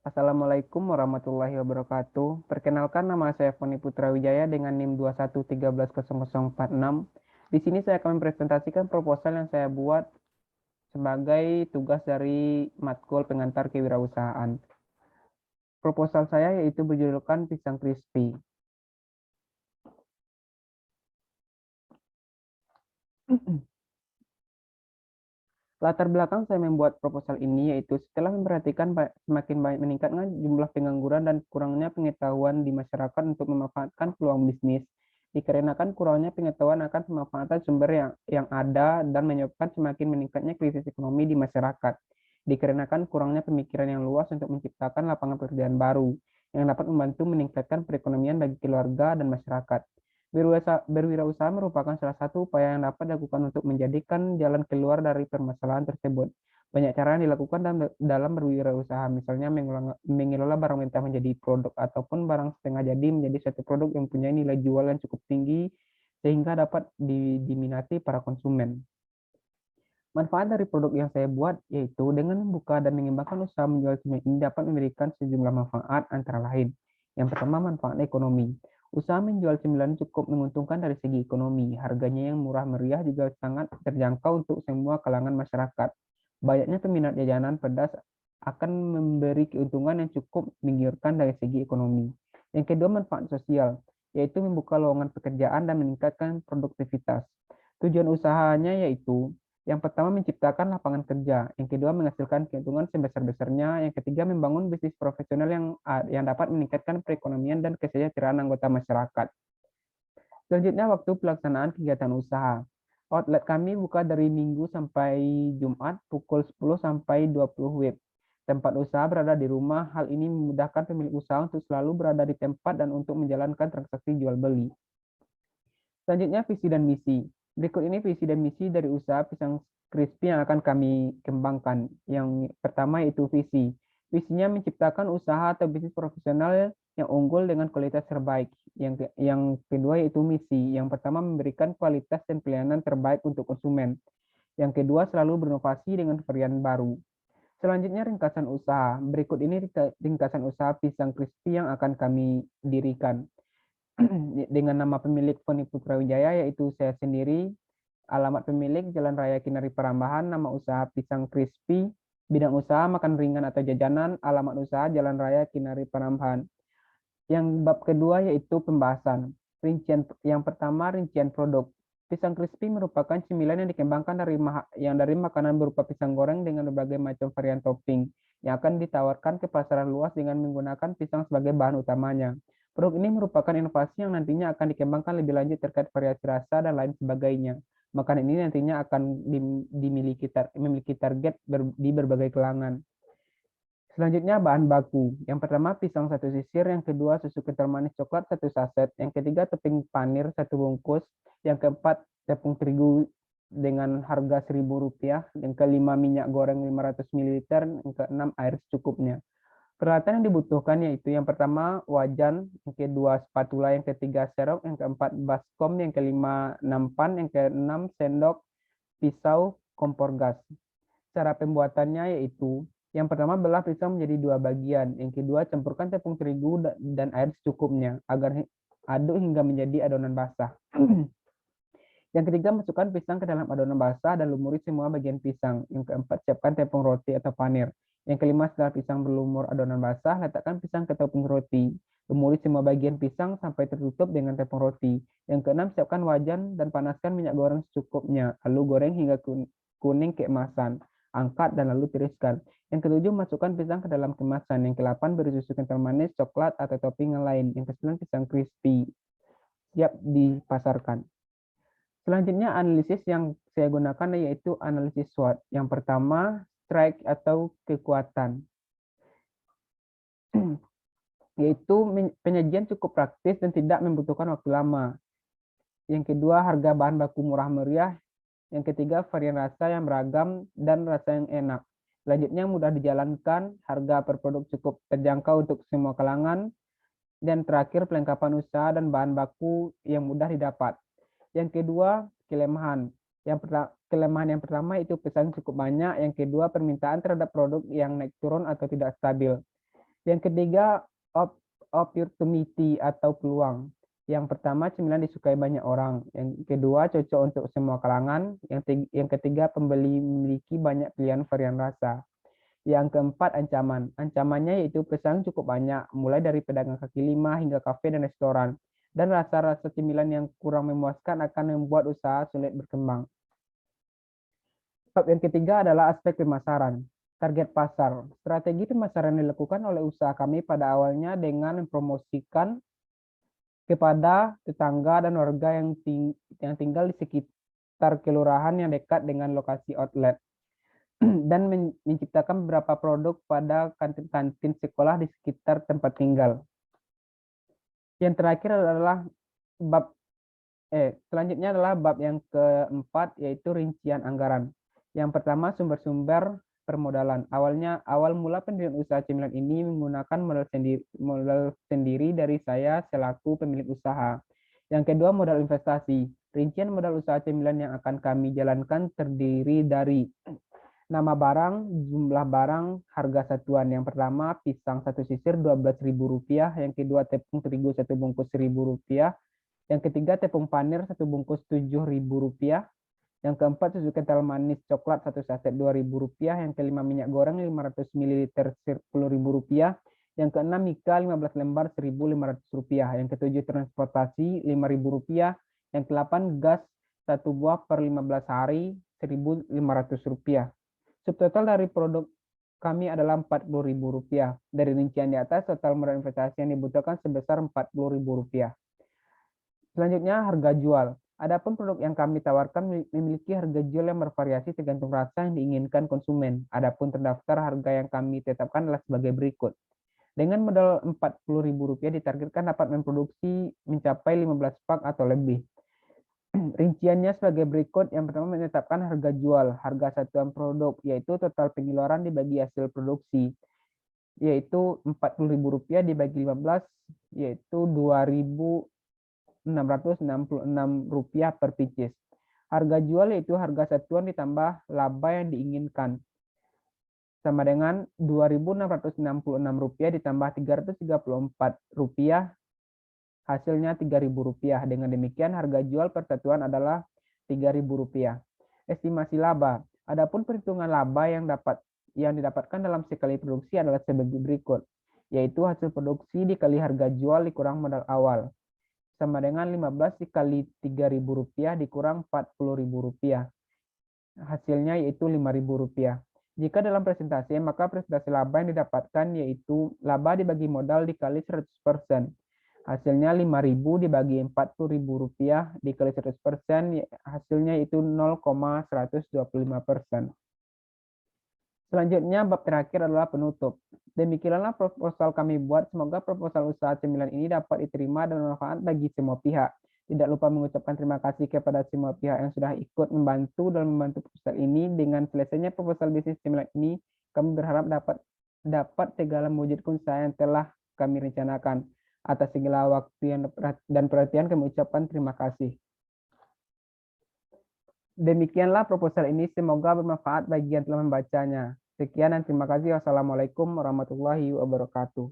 Assalamualaikum warahmatullahi wabarakatuh. Perkenalkan, nama saya Foni Putra Wijaya dengan NIM 21130046. Di sini saya akan mempresentasikan proposal yang saya buat sebagai tugas dari matkul pengantar kewirausahaan. Proposal saya yaitu berjudulkan Pisang Crispy. Latar belakang saya membuat proposal ini yaitu setelah memperhatikan semakin banyak meningkatnya jumlah pengangguran dan kurangnya pengetahuan di masyarakat untuk memanfaatkan peluang bisnis, dikarenakan kurangnya pengetahuan akan pemanfaatan sumber yang ada dan menyebabkan semakin meningkatnya krisis ekonomi di masyarakat, dikarenakan kurangnya pemikiran yang luas untuk menciptakan lapangan pekerjaan baru yang dapat membantu meningkatkan perekonomian bagi keluarga dan masyarakat. Berwirausaha merupakan salah satu upaya yang dapat dilakukan untuk menjadikan jalan keluar dari permasalahan tersebut. Banyak cara yang dilakukan dalam berwirausaha, misalnya mengelola barang mentah menjadi produk ataupun barang setengah jadi menjadi satu produk yang punya nilai jual yang cukup tinggi sehingga dapat diminati para konsumen. Manfaat dari produk yang saya buat yaitu dengan membuka dan mengembangkan usaha menjual cemilan ini dapat memberikan sejumlah manfaat antara lain. Yang pertama, manfaat ekonomi. Usaha menjual cemilan cukup menguntungkan dari segi ekonomi. Harganya yang murah meriah juga sangat terjangkau untuk semua kalangan masyarakat. Banyaknya peminat jajanan pedas akan memberi keuntungan yang cukup menggiurkan dari segi ekonomi. Yang kedua, manfaat sosial, yaitu membuka lowongan pekerjaan dan meningkatkan produktivitas. Tujuan usahanya yaitu yang pertama, menciptakan lapangan kerja. Yang kedua, menghasilkan keuntungan sebesar-besarnya. Yang ketiga, membangun bisnis profesional yang dapat meningkatkan perekonomian dan kesejahteraan anggota masyarakat. Selanjutnya, waktu pelaksanaan kegiatan usaha. Outlet kami buka dari Minggu sampai Jumat pukul 10 sampai 20 WIB. Tempat usaha berada di rumah. Hal ini memudahkan pemilik usaha untuk selalu berada di tempat dan untuk menjalankan transaksi jual beli. Selanjutnya, visi dan misi. Berikut ini visi dan misi dari usaha Pisang Crispy yang akan kami kembangkan. Yang pertama yaitu visi. Visinya menciptakan usaha atau bisnis profesional yang unggul dengan kualitas terbaik. Yang kedua yaitu misi. Yang pertama, memberikan kualitas dan pelayanan terbaik untuk konsumen. Yang kedua, selalu berinovasi dengan varian baru. Selanjutnya, ringkasan usaha. Berikut ini ringkasan usaha Pisang Crispy yang akan kami dirikan. Dengan nama pemilik Foni Putra Wijaya yaitu saya sendiri, alamat pemilik Jalan Raya Kinari Perambahan, nama usaha Pisang Crispy, bidang usaha makan ringan atau jajanan, alamat usaha Jalan Raya Kinari Perambahan. Yang bab kedua yaitu pembahasan. Yang pertama, rincian produk. Pisang crispy merupakan cemilan yang dikembangkan dari makanan berupa pisang goreng dengan berbagai macam varian topping yang akan ditawarkan ke pasaran luas dengan menggunakan pisang sebagai bahan utamanya. Produk ini merupakan inovasi yang nantinya akan dikembangkan lebih lanjut terkait variasi rasa dan lain sebagainya. Makanan ini nantinya akan memiliki target di berbagai kalangan. Selanjutnya, bahan baku. Yang pertama, pisang satu sisir. Yang kedua, susu kental manis coklat satu saset. Yang ketiga, tepung panir satu bungkus. Yang keempat, tepung terigu dengan harga Rp1.000. Yang kelima, minyak goreng 500 ml. Yang keenam, air secukupnya. Peralatan yang dibutuhkan yaitu yang pertama, wajan. Yang kedua, spatula. Yang ketiga, serok. Yang keempat, baskom. Yang kelima, nampan. Yang keenam, sendok, pisau, kompor gas. Cara pembuatannya yaitu yang pertama, belah pisang menjadi dua bagian. Yang kedua, campurkan tepung terigu dan air secukupnya agar aduk hingga menjadi adonan basah. Yang ketiga, masukkan pisang ke dalam adonan basah dan lumuri semua bagian pisang. Yang keempat, siapkan tepung roti atau panir. Yang kelima, setelah pisang berlumur adonan basah, letakkan pisang ke tepung roti. Lumuri semua bagian pisang sampai tertutup dengan tepung roti. Yang keenam, siapkan wajan dan panaskan minyak goreng secukupnya. Lalu goreng hingga kuning keemasan. Angkat dan lalu tiriskan. Yang ketujuh, masukkan pisang ke dalam kemasan. Yang kedelapan, beri susu kental manis, coklat, atau topping yang lain. Yang kesembilan, pisang crispy. Siap dipasarkan. Selanjutnya, analisis yang saya gunakan yaitu analisis SWOT. Yang pertama, strike atau kekuatan. Yaitu penyajian cukup praktis dan tidak membutuhkan waktu lama. Yang kedua, harga bahan baku murah meriah. Yang ketiga, varian rasa yang beragam dan rasa yang enak. Selanjutnya, mudah dijalankan, harga per produk cukup terjangkau untuk semua kalangan. Dan terakhir, pelengkapan usaha dan bahan baku yang mudah didapat. Yang kedua, kelemahan. Kelemahan yang pertama itu pesanan cukup banyak. Yang kedua, permintaan terhadap produk yang naik turun atau tidak stabil. Yang ketiga, opportunity atau peluang. Yang pertama, cemilan disukai banyak orang. Yang kedua, cocok untuk semua kalangan. Yang ketiga, pembeli memiliki banyak pilihan varian rasa. Yang keempat, ancaman. Ancamannya yaitu pesaing cukup banyak, mulai dari pedagang kaki lima hingga kafe dan restoran. Dan rasa-rasa cemilan yang kurang memuaskan akan membuat usaha sulit berkembang. Bab yang ketiga adalah aspek pemasaran. Target pasar. Strategi pemasaran dilakukan oleh usaha kami pada awalnya dengan mempromosikan kepada tetangga dan warga yang tinggal di sekitar kelurahan yang dekat dengan lokasi outlet dan menciptakan beberapa produk pada kantin-kantin sekolah di sekitar tempat tinggal. Yang terakhir adalah selanjutnya adalah bab yang keempat, yaitu rincian anggaran. Yang pertama, sumber-sumber permodalan. Awal mula pendirian usaha cemilan ini menggunakan modal sendiri dari saya selaku pemilik usaha. Yang kedua, modal investasi. Rincian modal usaha cemilan yang akan kami jalankan terdiri dari nama barang, jumlah barang, harga satuan. Yang pertama, pisang satu sisir Rp12.000. Yang kedua, tepung terigu satu bungkus Rp1.000. Yang ketiga, tepung panir satu bungkus Rp7.000. Yang keempat, susu kental manis coklat satu saset Rp2.000. Yang kelima, minyak goreng 500 ml Rp10.000. Yang keenam, mika 15 lembar Rp1.500. Yang ketujuh, transportasi Rp5.000. Yang kedelapan, gas satu buah per 15 hari Rp1.500. Subtotal dari produk kami adalah Rp40.000. Dari rincian di atas, total modal investasi yang dibutuhkan sebesar Rp40.000. Selanjutnya, harga jual. Adapun produk yang kami tawarkan memiliki harga jual yang bervariasi tergantung rasa yang diinginkan konsumen. Adapun terdaftar harga yang kami tetapkan adalah sebagai berikut. Dengan modal Rp40.000 ditargetkan dapat memproduksi mencapai 15 pak atau lebih. Rinciannya sebagai berikut. Yang pertama, menetapkan harga jual, harga satuan produk, yaitu total pengeluaran dibagi hasil produksi, yaitu Rp40.000 dibagi 15, yaitu Rp2.666 per pieces. Harga jual yaitu harga satuan ditambah laba yang diinginkan, sama dengan Rp2.666 ditambah Rp334, hasilnya Rp3.000. Dengan demikian, harga jual per satuan adalah Rp3.000. Estimasi laba. Adapun perhitungan laba yang didapatkan dalam sekali produksi adalah sebagai berikut, yaitu hasil produksi dikali harga jual dikurang modal awal, sama dengan 15 dikali Rp3.000 dikurang Rp40.000. Hasilnya yaitu Rp5.000. Jika dalam presentasi, maka presentasi laba yang didapatkan yaitu laba dibagi modal dikali 100%. Hasilnya Rp5.000 dibagi Rp40.000 dikali 100%, hasilnya yaitu 0,125%. Selanjutnya, bab terakhir adalah penutup. Demikianlah proposal kami buat. Semoga proposal usaha cemilan ini dapat diterima dan bermanfaat bagi semua pihak. Tidak lupa mengucapkan terima kasih kepada semua pihak yang sudah ikut membantu dalam membantu proposal ini. Dengan selesainya proposal bisnis cemilan ini, kami berharap dapat segala mewujudkan usaha yang telah kami rencanakan. Atas segala waktu dan perhatian, kami ucapkan terima kasih. Demikianlah proposal ini, semoga bermanfaat bagi yang telah membacanya. Sekian dan terima kasih. Wassalamualaikum warahmatullahi wabarakatuh.